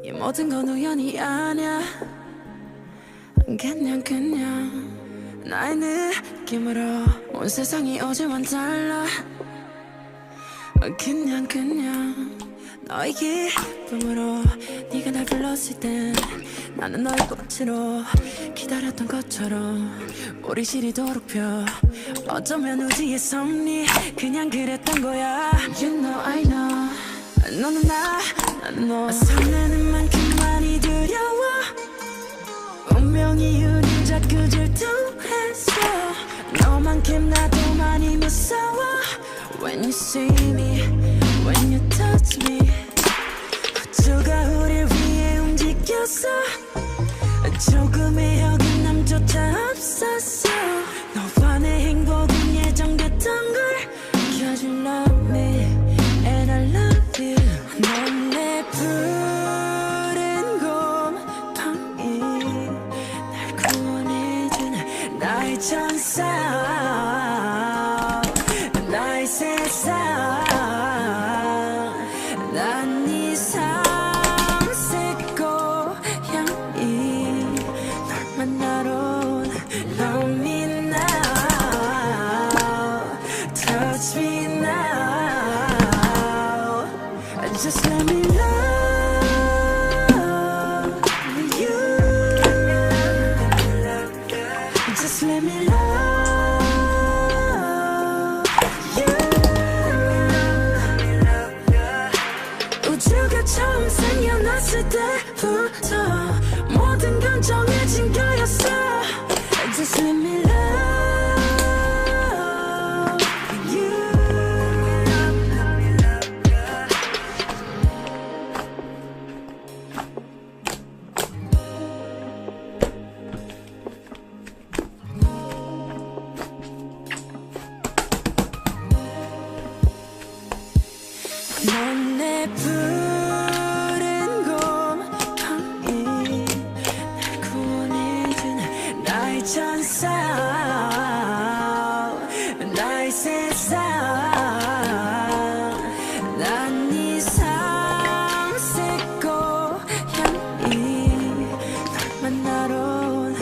이 모든 건 우연이 아냐. 그냥 나의 느낌으로 온 세상이 어제와는 달라. 그냥 너의 기쁨으로 네가 날 불렀을 땐 나는 너의 꽃으로 기다렸던 것처럼 우리 시리도록 펴. 어쩌면 우지의 섭리 그냥 그랬던 거야. You know I know 너는 나는 너. 설레는 만큼 많이 두려워. 운명이 우릴 자꾸 질투했어. 너만큼 나도 많이 무서워. When you see me, when you touch me, 우주가 우릴 위해 움직였어. 조금의 어긋남조차 없었어. 너와 내 행복은 예정됐던 걸. Cause you love me and I love you. 넌 내 푸른 곰팡이, 날 구원해준 나의 천사, 나의 세상. 난 네 삼색 고향이 널 만나러 온 Love me now, touch me now. Just let me love you. Just let me love you. 우주가 처음 생겨났을 때부터 모든 건 정해진 거였어. Just let me love you. 넌 내 푸른 곰팡이, 날 구원해준 나의 천사, 나의 세상. 난 네 삼색 고향이 널 만나러 온